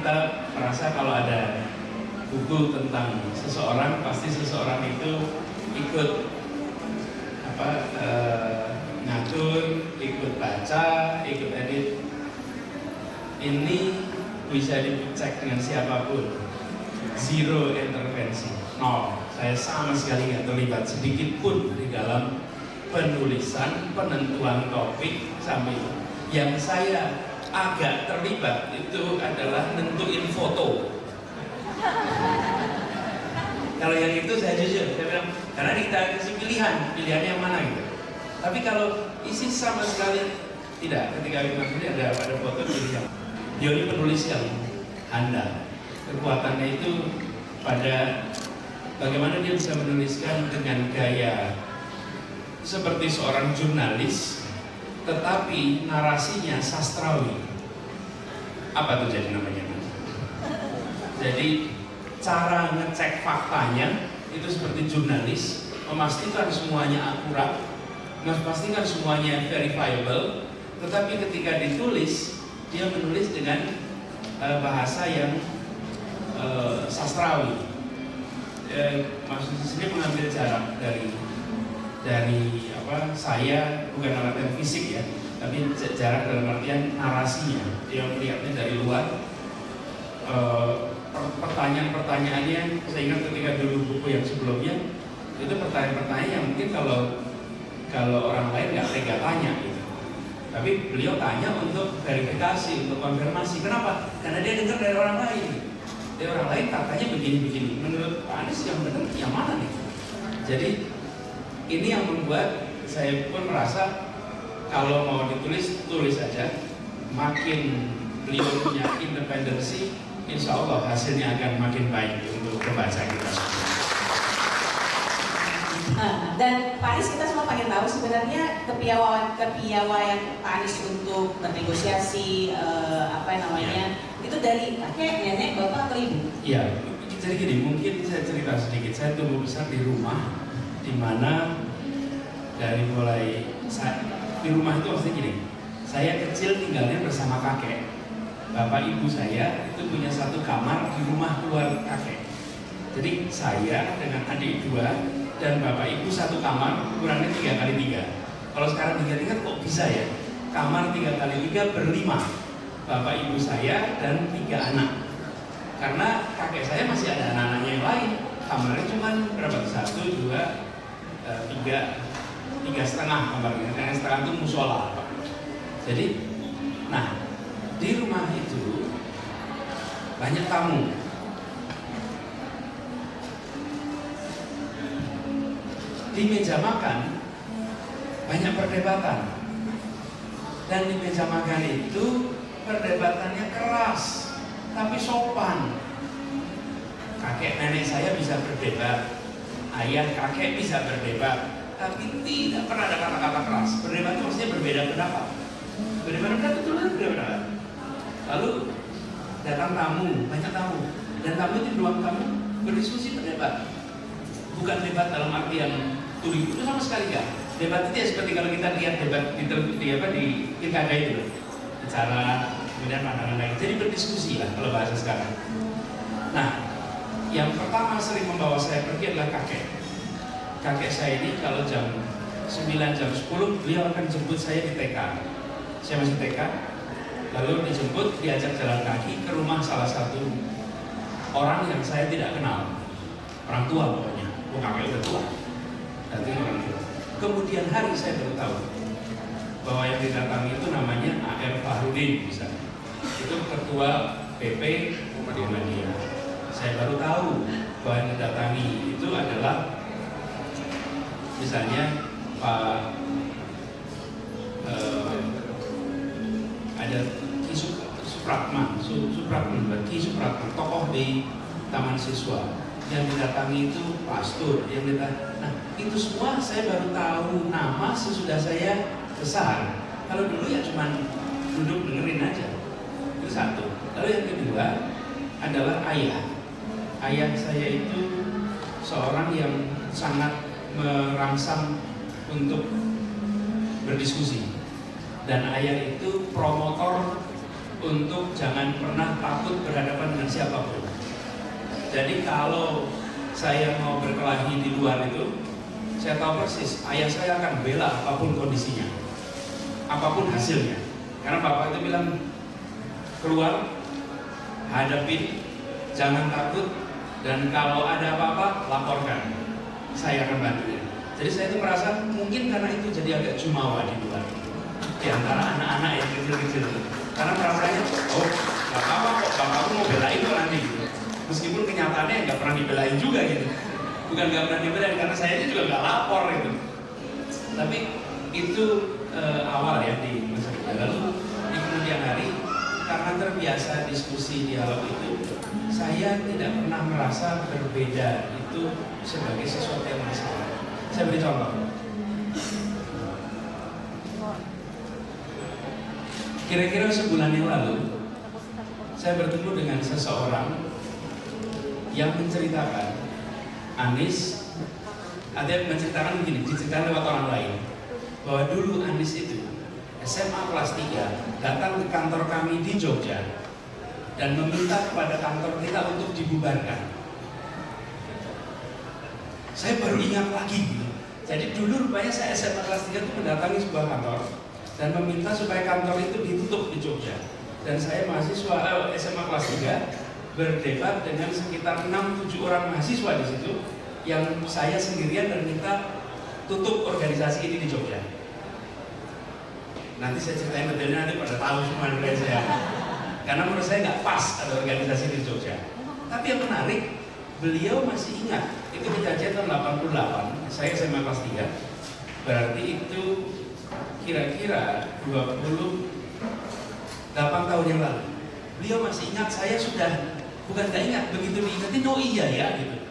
kita merasa kalau ada buku tentang seseorang, pasti seseorang itu ikut ngatur, ikut baca, ikut edit. Ini bisa dicek dengan siapapun, zero intervensi, nol. Saya sama sekali nggak terlibat sedikit pun di dalam penulisan, penentuan topik, sampai yang saya agak terlibat itu adalah nentuin foto. Kalau yang itu saya jujur, saya bilang, karena kita kasih pilihannya yang mana gitu. Tapi kalau isi sama sekali tidak, ketika maksudnya ada foto pilihan. Dia ini penulis yang handal. Kekuatannya itu pada bagaimana dia bisa menuliskan dengan gaya seperti seorang jurnalis, tetapi narasinya sastrawi. Apa tuh jadi namanya? Jadi cara ngecek faktanya itu seperti jurnalis, memastikan semuanya akurat, memastikan semuanya verifiable, tetapi ketika ditulis, dia menulis dengan bahasa yang sastrawi. Maksudnya sini mengambil jarak dari saya, bukan alat fisik ya, tapi jarak dalam artian narasinya. Dia melihatnya dari luar. Pertanyaan-pertanyaannya, saya ingat ketika dulu buku yang sebelumnya itu pertanyaan-pertanyaan yang mungkin kalau orang lain nggak tega tanya gitu. Tapi beliau tanya untuk verifikasi, untuk konfirmasi. Kenapa? Karena dia dengar dari orang lain. Dari orang lain katanya begini-begini. Menurut Pak Anies yang benar yang mana nih? Jadi ini yang membuat saya pun merasa kalau mau ditulis, tulis saja. Makin beliau punya independensi, insya Allah hasilnya akan makin baik untuk pembaca kita. Dan Pak Anies, kita semua pengen tahu sebenarnya kepiawaian Pak Anies untuk bernegosiasi itu dari kakek, nenek, bapak atau ibu? Iya, jadi gini, mungkin saya cerita sedikit. Saya tumbuh besar di rumah, di mana dari mulai di rumah itu maksudnya gini, saya kecil tinggalnya bersama kakek. Bapak ibu saya itu punya satu kamar di rumah keluar kakek. Jadi saya dengan adik dua dan bapak ibu satu kamar, ukurannya 3x3. Kalau sekarang ingat-ingat kok bisa ya? Kamar 3x3 berlima. Bapak ibu saya dan 3 anak. Karena kakek saya masih ada anak-anaknya yang lain. Kamarnya cuma berapa? 1, 2, 3 setengah kamarnya. Yang setengah itu musola. Jadi, nah di rumah itu banyak tamu. Di meja makan banyak perdebatan, dan di meja makan itu perdebatannya keras tapi sopan. Kakek nenek saya bisa berdebat, ayah kakek bisa berdebat, tapi tidak pernah ada kata-kata keras. Berdebat itu maksudnya berbeda pendapat. Berbeda pendapat itu berbeda pendapat. Lalu datang tamu, banyak tamu, dan tamu itu ruang tamu berdiskusi, berdebat. Bukan debat dalam artian tuli itu sama sekali enggak. Debat itu ya seperti kalau kita lihat debat di pilkada itu loh. Bicara kemudian pandangan lain. Jadi berdiskusi lah kalau bahasa sekarang. Nah, yang pertama sering membawa saya pergi adalah kakek. Kakek saya ini kalau jam 9, jam 10 beliau akan jemput saya di TK. Saya masih TK. Lalu dijemput, diajak jalan kaki ke rumah salah satu orang yang saya tidak kenal. Orang tua pokoknya. Kakek udah tua. Nanti orang tua. Kemudian hari saya baru tahu bahwa yang didatangi itu namanya A.R. Fahrudin misalnya. Itu ketua PP Muhammadiyah. Saya baru tahu bahwa yang didatangi itu adalah misalnya Pak ada Ki Supratman, tokoh di Taman Siswa. Yang didatangi itu pastor, nah itu semua saya baru tahu nama sesudah saya besar. Kalau dulu ya cuman duduk dengerin aja. Itu satu. Lalu yang kedua adalah ayah. Ayah saya itu seorang yang sangat merangsang untuk berdiskusi, dan ayah itu promotor untuk jangan pernah takut berhadapan siapapun. Jadi kalau saya mau berkelahi di luar itu, saya tahu persis ayah saya akan bela apapun kondisinya, apapun hasilnya. Karena bapak itu bilang, keluar, hadapin, jangan takut, dan kalau ada apa-apa laporkan, saya akan bantu. Jadi saya itu merasa mungkin karena itu jadi agak jumawa di luar, di antara anak-anak yang kecil-kecil. Karena merasanya, oh nggak apa-apa kok, bapakku mau belain kok nanti gitu. Meskipun kenyataannya nggak pernah dibelain juga gitu. Bukan nggak pernah dibelain, karena saya ini juga nggak lapor gitu. Tapi itu awal ya di masa kita. Lalu di kemudian hari, karena terbiasa diskusi dialog itu, saya tidak pernah merasa berbeda itu sebagai sesuatu yang masalah. Saya beri contoh. Kira-kira sebulan yang lalu, saya bertemu dengan seseorang yang menceritakan Anies, ada yang menceritakan begini, diceritakan lewat orang lain, bahwa dulu Anies itu SMA kelas 3 datang ke kantor kami di Jogja dan meminta kepada kantor kita untuk dibubarkan. Saya baru ingat lagi gitu. Jadi dulu rupanya saya SMA kelas 3 itu mendatangi sebuah kantor dan meminta supaya kantor itu ditutup di Jogja. Dan saya mahasiswa SMA kelas 3 berdebat dengan sekitar 6-7 orang mahasiswa di situ yang saya sendirian dan minta tutup organisasi ini di Jogja. Nanti saya ceritain detailnya, nanti pada tahu semua dari saya. Karena menurut saya nggak pas ada organisasi di Jogja. Tapi yang menarik, beliau masih ingat itu kejadian tahun 88. Saya SMA kelas 3. Berarti itu kira-kira 28 tahun yang lalu. Beliau masih ingat, saya sudah bukan nggak ingat, begitu diingetin, oh iya ya gitu.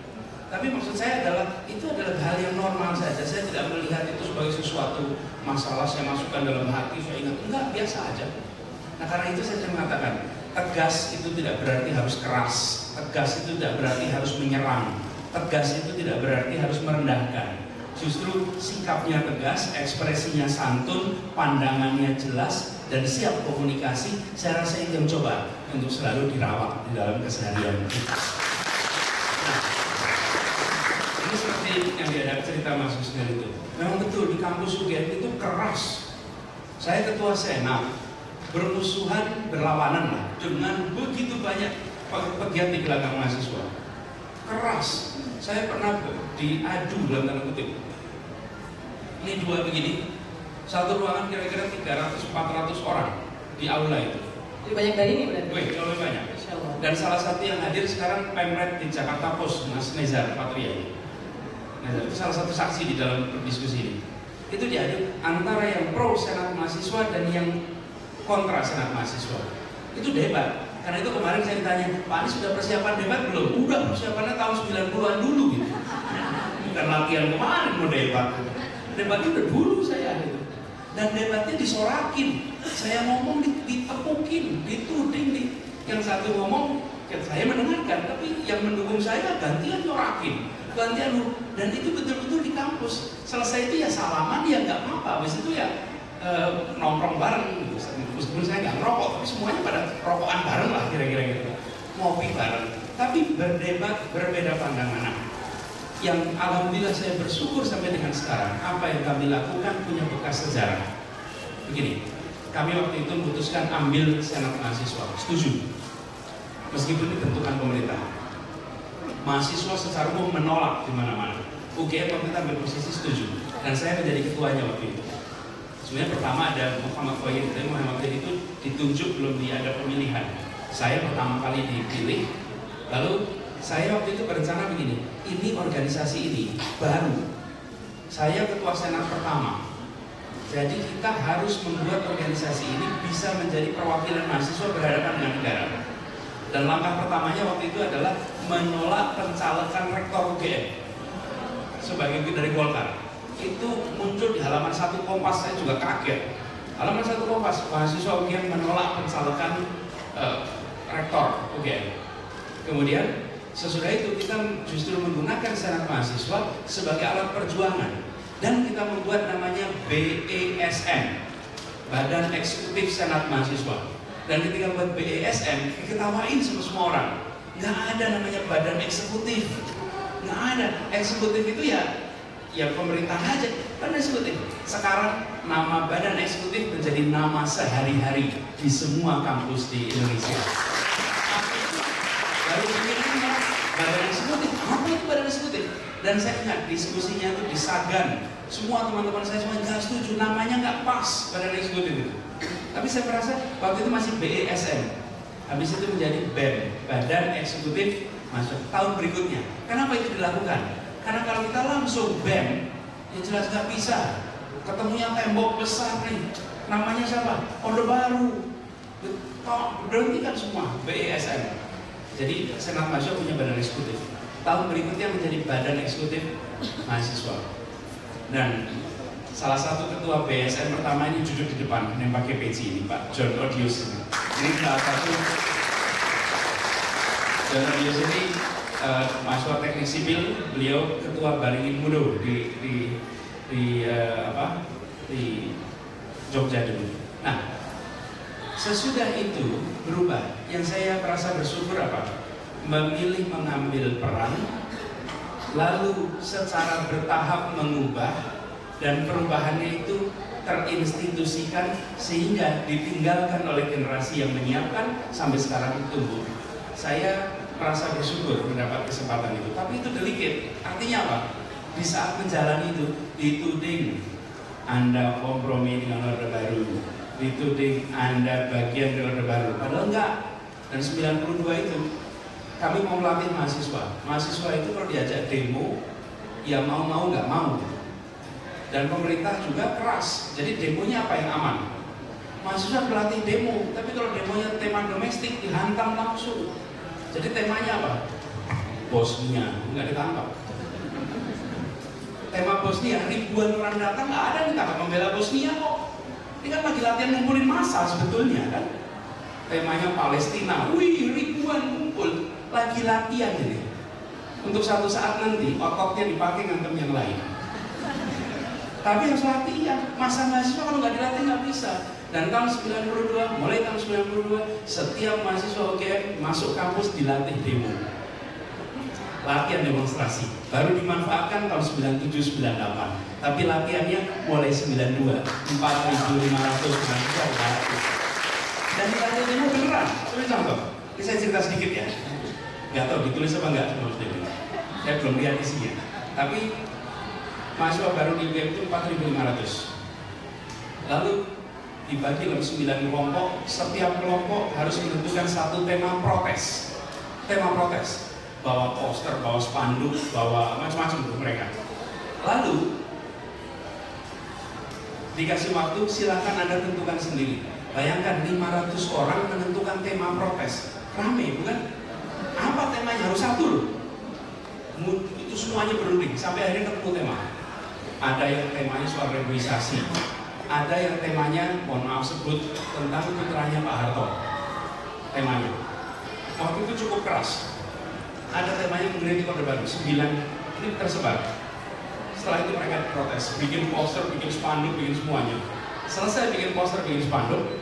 Tapi maksud saya adalah itu adalah hal yang normal saja. Saya tidak melihat itu sebagai sesuatu masalah saya masukkan dalam hati, saya ingat, enggak, biasa aja. Nah karena itu saya mengatakan, tegas itu tidak berarti harus keras, tegas itu tidak berarti harus menyerang, tegas itu tidak berarti harus merendahkan. Justru sikapnya tegas, ekspresinya santun, pandangannya jelas, dan siap komunikasi, saya rasa itu yang coba untuk selalu dirawat di dalam keseharian kita. Nah, ini seperti yang diadakan cerita Mas Gusnel itu. Memang betul di kampus UGM itu keras. Saya ketua senat, bermusuhan, berlawanan lah dengan begitu banyak pegiat di belakang mahasiswa. Keras. Saya pernah diadu dalam tanda kutip. Ini dua begini. Satu ruangan kira-kira 300-400 orang di aula itu. Lebih banyak dari ini berarti? Wih, jauh lebih banyak. Dan salah satu yang hadir sekarang Pemret di Jakarta Post, Mas Nezar Patria. Nezar itu salah satu saksi di dalam diskusi ini. Itu diadu antara yang pro senat mahasiswa dan yang kontra senat mahasiswa. Itu debat. Karena itu kemarin saya ditanya, Pak Anies sudah persiapan debat belum? Udah, persiapannya tahun 90-an dulu gitu. Bukan latihan kemarin mau debat. Debatnya udah dulu saya gitu. Dan debatnya disorakin, saya ngomong ditepukin, dituding, yang satu ngomong, saya mendengarkan, tapi yang mendukung saya gantian nyorakin, gantian, dan itu betul-betul di kampus. Selesai itu ya salaman, ya nggak apa-apa, habis itu ya nongkrong bareng, meskipun saya nggak ngerokok, tapi semuanya pada rokokan bareng lah kira-kira gitu, ngopi bareng, tapi berdebat, berbeda pandangan. Yang alhamdulillah saya bersyukur sampai dengan sekarang, apa yang kami lakukan punya bekas sejarah. Begini, kami waktu itu memutuskan ambil senat mahasiswa, setuju, meskipun itu bentukan pemerintah. Mahasiswa secara umum menolak di mana-mana. UGM waktu itu ambil posisi setuju, dan saya menjadi ketuanya waktu itu. Sebenarnya pertama ada Muhammad Khoir, tapi Muhammad Khoir itu ditunjuk belum ada pemilihan. Saya pertama kali dipilih, lalu saya waktu itu berencana begini, ini organisasi ini baru, saya ketua senat pertama, jadi kita harus membuat organisasi ini bisa menjadi perwakilan mahasiswa berhadapan dengan negara. Dan langkah pertamanya waktu itu adalah menolak pencalekan rektor UGM sebagai dari Golkar. Itu muncul di halaman 1 Kompas, saya juga kaget. Halaman 1 Kompas, mahasiswa UGM menolak pencalekan rektor UGM. Kemudian sesudah itu kita justru menggunakan senat mahasiswa sebagai alat perjuangan dan kita membuat namanya BESM, Badan Eksekutif Senat Mahasiswa. Dan ketika buat BESM, diketawain sama semua orang. Nggak ada namanya badan eksekutif. Nggak ada. Eksekutif itu ya pemerintah aja, badan eksekutif. Sekarang nama badan eksekutif menjadi nama sehari-hari di semua kampus di Indonesia. Baru pikirannya badan eksekutif, apa itu badan eksekutif? Dan saya ingat diskusinya itu di Sagan, semua teman-teman saya semua nggak setuju, namanya nggak pas badan eksekutif itu. Tapi saya merasa waktu itu masih BESN, habis itu menjadi BEM, Badan Eksekutif Masuk tahun berikutnya. Kenapa itu dilakukan? Karena kalau kita langsung BEM, ya jelas nggak bisa. Ketemunya tembok besar nih, namanya siapa? Orde Baru. Berhentikan semua BESN. Jadi Senat Mahasiswa punya badan eksekutif. Tahun berikutnya menjadi Badan Eksekutif Mahasiswa. Dan salah satu ketua BSN pertama ini duduk di depan yang pakai peci ini, Pak John Odius. Ini salah satu John Odius ini mahasiswa teknik sipil, beliau ketua Baringin Mudo di Jogja dulu. Nah, sesudah itu berubah. Yang saya merasa bersyukur apa? Memilih mengambil peran, lalu secara bertahap mengubah, dan perubahannya itu terinstitusikan sehingga ditinggalkan oleh generasi yang menyiapkan sampai sekarang tumbuh. Saya merasa bersyukur mendapat kesempatan itu, tapi itu delicate. Artinya apa? Di saat menjalani itu dituding Anda kompromi dengan Orde Baru, dituding Anda bagian dari Orde Baru, padahal enggak. Dan 92 itu kami mau melatih mahasiswa. Mahasiswa itu kalau diajak demo, ya mau nggak mau. Dan pemerintah juga keras. Jadi demonya apa yang aman? Mahasiswa berlatih demo, tapi kalau demonya tema domestik dihantam langsung. Jadi temanya apa? Bosnia, nggak ditangkap. Tema Bosnia, ribuan orang datang, nggak ada yang ditangkap membela Bosnia kok. Ini kan lagi latihan ngumpulin massa sebetulnya kan. Temanya Palestina, wih ribuan kumpul, lagi latihan ini. Untuk satu saat nanti ototnya dipakai ngantem yang lain. Tapi harus latihan, masa mahasiswa kalau nggak dilatih nggak bisa. Dan tahun 92, mulai tahun 92, setiap mahasiswa UGM masuk kampus dilatih demo. Latihan demonstrasi, baru dimanfaatkan tahun 97-98. Tapi latihannya mulai 92, 4.500 mahasiswa dilatih. Dan dilatih demo beneran. Coba contoh, ini saya cerita sedikit ya. Nggak tahu ditulis apa nggak, saya belum lihat isinya. Tapi mahasiswa baru di UGM itu 4.500. Lalu dibagi dalam 9 kelompok, setiap kelompok harus menentukan satu tema protes. Tema protes, bawa poster, bawa spanduk, bawa macam-macam untuk mereka. Lalu dikasih waktu, silakan Anda tentukan sendiri. Bayangkan 500 orang menentukan tema protes. Rame bukan? Apa temanya? Harus satu loh. Itu semuanya berunding sampai akhirnya ketemu tema. Ada yang temanya soal reboisasi, ada yang temanya, mohon maaf sebut, tentang putranya Pak Harto. Temanya waktu itu cukup keras. Ada temanya mengkritik Orde Baru, 9 ini tersebar. Setelah itu mereka protes, bikin poster, bikin spanduk, bikin semuanya. Selesai bikin poster, bikin spanduk,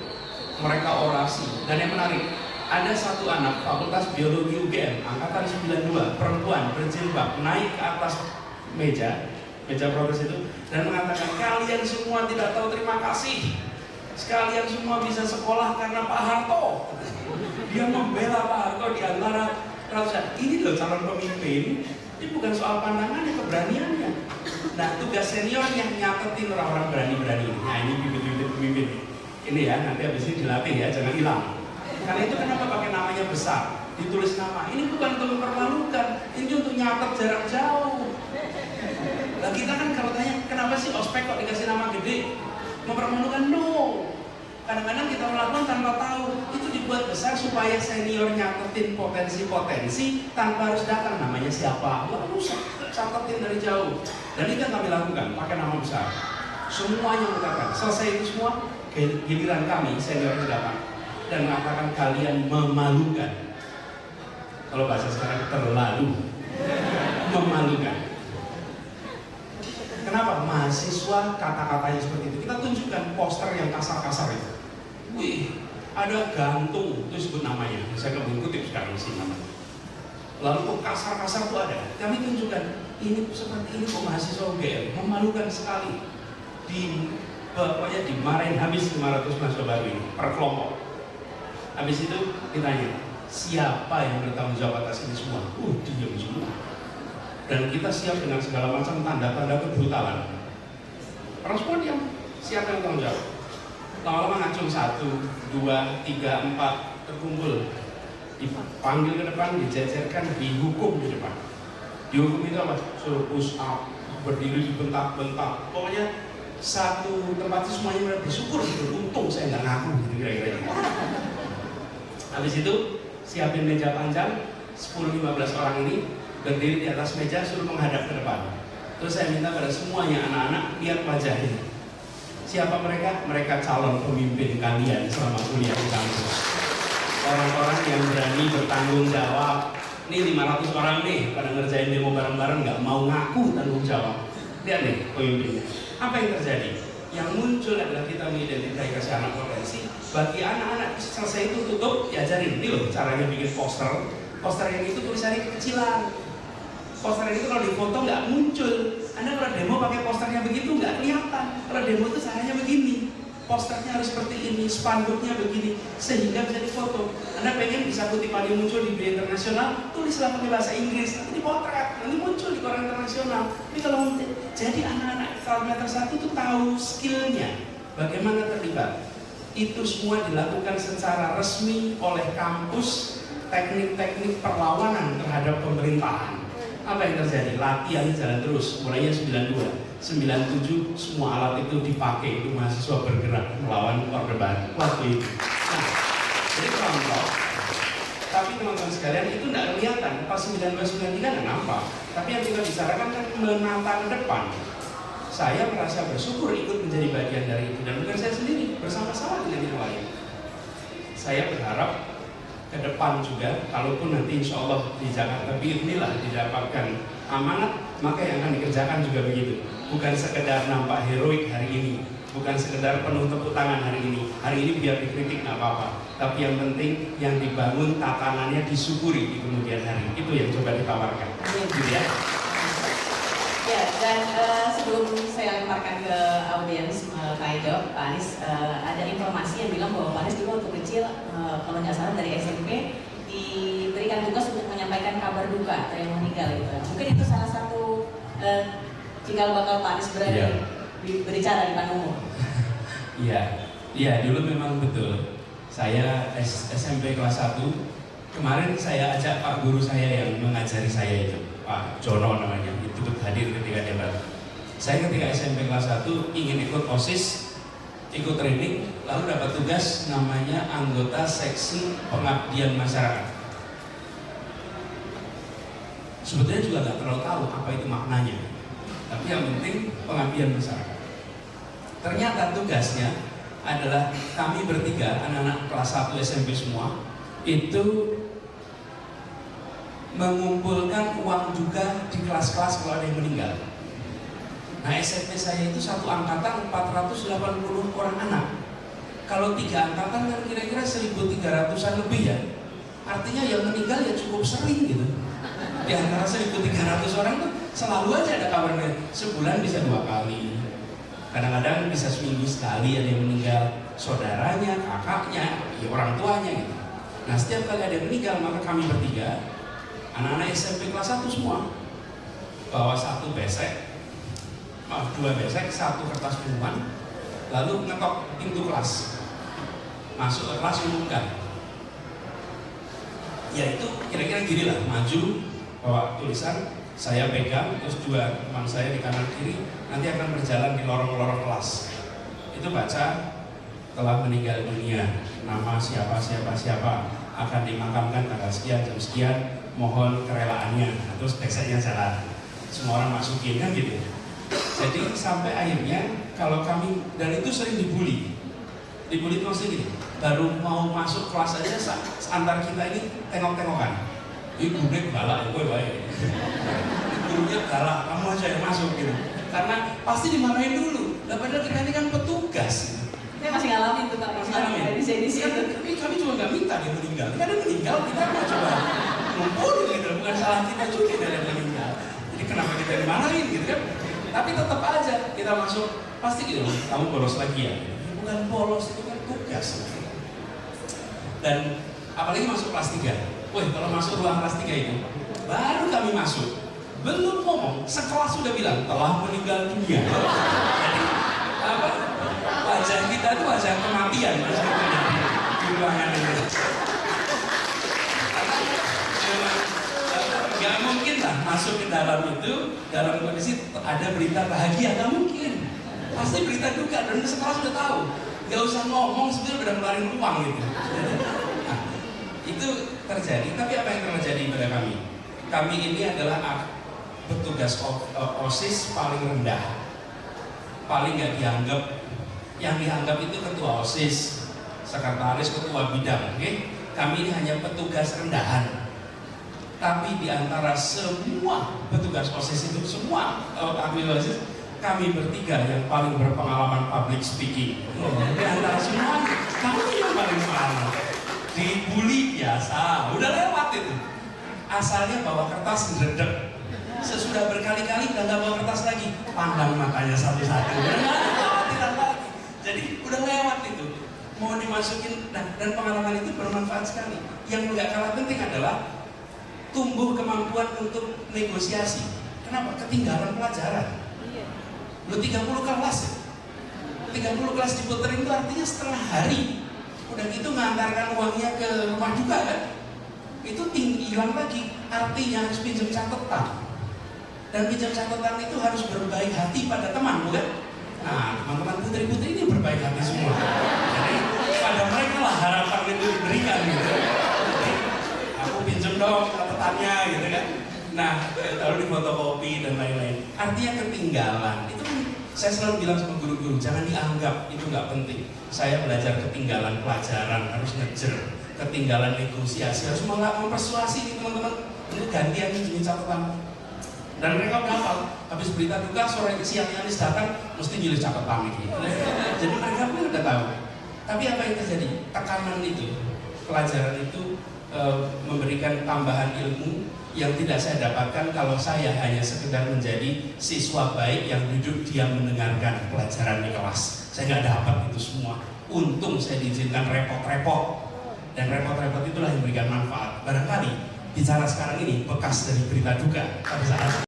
mereka orasi. Dan yang menarik, ada satu anak Fakultas Biologi UGM, angkatan 92, perempuan berjilbab, naik ke atas meja protes itu dan mengatakan, kalian semua tidak tahu terima kasih, sekalian semua bisa sekolah karena Pak Harto. Dia membela Pak Harto di antara ratusan. Ini loh calon pemimpin, ini bukan soal pandangannya, keberaniannya. Nah, tugas senior yang nyatetin orang-orang berani-berani ini. Nah, ini bibit-bibit pemimpin ini ya, nanti habis ini dilatih ya, jangan hilang. Karena itu kenapa pakai namanya besar, ditulis nama. Ini bukan untuk mempermalukan, ini untuk nyatet jarak jauh. Nah, kita kan kalau tanya, kenapa sih ospek kok dikasih nama gede? Mempermalukan? No. Kadang-kadang kita melakukan tanpa tahu. Itu dibuat besar supaya senior nyatetin potensi-potensi tanpa harus datang. Namanya siapa? Nggak usah, catetin dari jauh. Dan itu yang kami lakukan, pakai nama besar. Semuanya mengatakan, selesai itu semua, giliran kami, senior itu datang. Dan mengatakan kalian memalukan. Kalau bahasa sekarang terlalu memalukan. Kenapa? Mahasiswa kata-katanya seperti itu. Kita tunjukkan poster yang kasar-kasar itu. Wih, ada gantung, itu sebut namanya. Saya nggak mengutip sekarang sih namanya. lalu kok kasar-kasar tuh ada. Kami tunjukkan, ini seperti ini kok mahasiswa UGM, memalukan sekali. Pokoknya dimarahin habis 500 mahasiswa baru ini per kelompok. Habis itu ditanya, siapa yang bertanggung jawab atas ini semua? Diam semua. Dan kita siap dengan segala macam tanda-tanda kebrutalan. Orang semua diam. Siapa yang bertanggung jawab? Lama-lama ngacung 1, 2, 3, 4 terkumpul, dipanggil ke depan, dijejerkan, dihukum di depan. Dihukum itu apa? Suruh push up, berdiri dibentak-bentak. Pokoknya satu tempat itu semuanya bersyukur gitu. Untung saya nggak ngaku gitu kira-kira gitu. Habis itu siapin meja panjang, 10-15 orang ini berdiri di atas meja, suruh menghadap ke depan. Terus saya minta pada semuanya anak-anak lihat wajahnya. Siapa mereka? Mereka calon pemimpin kalian selama kuliah di kampus. Orang-orang yang berani bertanggung jawab. Ini 500 orang nih pada ngerjain demo bareng-bareng nggak mau ngaku tanggung jawab. Lihat nih pemimpinnya. Apa yang terjadi? Yang muncul adalah kita mengidentifikasi anak potensi. Bagi anak-anak selesai itu tutup, diajarin. Ini loh caranya bikin poster. Poster yang itu tulisannya kekecilan. Poster itu kalau difoto nggak muncul. Anda kalau demo pakai posternya begitu nggak kelihatan. Kalau demo itu caranya begini. Posternya harus seperti ini, spanduknya begini, sehingga bisa difoto. Anda pengen bisa kutipannya muncul di media internasional, tulislah pakai bahasa Inggris, nanti dipotret, nanti muncul di koran internasional. Tapi kalau jadi anak-anak kilometer 1 itu tahu skillnya, bagaimana terlibat. Itu semua dilakukan secara resmi oleh kampus, teknik-teknik perlawanan terhadap pemerintahan. Apa yang terjadi? Latihan jalan terus, mulainya 92, 97 semua alat itu dipakai untuk mahasiswa bergerak melawan Orde Baru waktu itu. Nah, jadi contoh. Tapi teman-teman sekalian itu tidak kelihatan. Pas 92-93 nggak nampak. Tapi yang kita bicarakan kan menata ke depan. Saya merasa bersyukur ikut menjadi bagian dari itu dan bukan saya sendiri, bersama-sama dengan yang lain. Saya berharap ke depan juga, kalaupun nanti insya Allah di Jakarta inilah didapatkan amanat, maka yang akan dikerjakan juga begitu. Bukan sekedar nampak heroik hari ini, bukan sekedar penuh tepuk tangan hari ini. Hari ini biar dikritik nggak apa-apa, tapi yang penting yang dibangun tatanannya disyukuri di kemudian hari. Itu yang coba ditawarkan, gitu ya. Ya, dan sebelum saya lemparkan ke audiens Pak Edo, Pak Anies, ada informasi yang bilang bahwa Pak Anies dulu waktu kecil, kalau nggak salah dari SMP, diberikan tugas untuk menyampaikan kabar duka atau yang meninggal gitu. Mungkin itu salah satu cikal bakal Pak Anies berbicara di depan umum. Iya, dulu memang betul. Saya SMP kelas 1, kemarin saya ajak Pak guru saya yang mengajari saya itu, Pak Jono namanya, itu hadir ketika debat. Saya ketika SMP kelas 1 ingin ikut OSIS, ikut training, lalu dapat tugas namanya anggota seksi pengabdian masyarakat. Sebetulnya juga nggak terlalu tahu apa itu maknanya, tapi yang penting pengabdian masyarakat. Ternyata tugasnya adalah kami bertiga, anak-anak kelas 1 SMP semua, itu mengumpulkan uang juga di kelas-kelas kalau ada yang meninggal. Nah, SMP saya itu satu angkatan 480 orang anak. Kalau 3 angkatan kan kira-kira 1.300-an lebih ya. Artinya yang meninggal ya cukup sering gitu. Di antara 1.300 orang tuh selalu aja ada kabarnya. Sebulan bisa 2 kali. Kadang-kadang bisa seminggu sekali ada yang meninggal. Saudaranya, kakaknya, ya orang tuanya gitu. Nah, setiap kali ada yang meninggal maka kami bertiga, anak-anak SMP kelas 1 semua, bawa 2 besek, 1 kertas pengumuman, lalu ngetok pintu kelas, masuk ke kelas umumkan. Ya itu kira-kira gini lah, maju, bawa tulisan, saya pegang, terus 2 teman saya di kanan kiri, nanti akan berjalan di lorong-lorong kelas. Itu baca, telah meninggal dunia, nama siapa, akan dimakamkan tanggal sekian, jam sekian, mohon kerelaannya. Nah, terus biasanya jalan, semua orang masukin kan gitu. Jadi sampai akhirnya kalau kami, dan itu sering dibully itu maksudnya gini, baru mau masuk kelas aja antar kita ini tengok-tengokan. Ibu nek galak, gue baik. Gurunya galak, kamu aja yang masuk gitu. Karena pasti dimarahin dulu. Nah, padahal kita ini kan petugas. Saya masih ngalamin tuh Pak, masih ngalamin. Di sini. Kami juga nggak minta dia meninggal. Kadang meninggal kita mau coba ngumpul gitu, bukan salah kita juga dari meninggal. Jadi kenapa kita dimarahin gitu kan? Tapi tetap aja kita masuk, pasti gitu, kamu bolos lagi ya? Bukan bolos, itu kan tugas. Dan apalagi masuk kelas 3. Wih, kalau masuk ruang kelas 3 itu, baru kami masuk. Belum ngomong, sekelas sudah bilang, telah meninggal dunia. Jadi, apa? Wajah kita itu wajah kematian. Di ruangan ini. Gak mungkin lah masuk ke dalam itu, dalam kondisi ada berita bahagia, gak mungkin. Pasti berita duka, dan sekelas sudah tahu. Gak usah ngomong, sebenarnya udah ngeluarin uang gitu. Nah, itu terjadi, tapi apa yang terjadi pada kami? Kami ini adalah petugas OSIS paling rendah, paling gak dianggap. Yang dianggap itu ketua OSIS, sekretaris, ketua bidang, okay? Kami ini hanya petugas rendahan. Tapi di antara semua petugas OSIS itu, semua kami OSIS, kami bertiga yang paling berpengalaman public speaking. Di antara semua, kami yang paling pengalaman. Dibully biasa, udah lewat itu. Asalnya bawa kertas ngedek. Sesudah berkali-kali udah nggak bawa kertas lagi, pandang matanya satu-satu. Udah nggak ada kekhawatiran lagi. Jadi udah lewat itu. Mau dimasukin, nah, dan pengalaman itu bermanfaat sekali. Yang nggak kalah penting adalah tumbuh kemampuan untuk negosiasi. Kenapa? Ketinggalan pelajaran. Lu 30 kelas ya? 30 kelas diputerin itu artinya setengah hari. Udah gitu ngantarkan uangnya ke rumah juga kan? Itu hilang lagi. Artinya harus pinjam catatan. Dan pinjam catatan itu harus berbaik hati pada teman, bukan? Nah, teman-teman putri-putri ini berbaik hati semua. Jadi pada mereka lah harapan itu diberikan gitu. Jadi, aku pinjam dong catatannya gitu kan. Nah, lalu di fotokopi dan lain-lain. Artinya ketinggalan. Itu saya selalu bilang sama guru-guru, jangan dianggap itu nggak penting. Saya belajar ketinggalan pelajaran, harus ngejer. Ketinggalan negosiasi, harus mempersuasi nih teman-teman. Ini gantian nih catatan. Dan mereka udah hafal, habis berita duka sore siangnya Anies datang, mesti nyilih catatan gitu. Jadi mereka pun udah tahu. Tapi apa yang terjadi? Tekanan itu, pelajaran itu memberikan tambahan ilmu yang tidak saya dapatkan kalau saya hanya sekedar menjadi siswa baik yang duduk diam mendengarkan pelajaran di kelas. Saya nggak dapat itu semua. Untung saya diizinkan repot-repot. Dan repot-repot itulah yang memberikan manfaat. Barangkali bicara sekarang ini bekas dari berita duka pada saat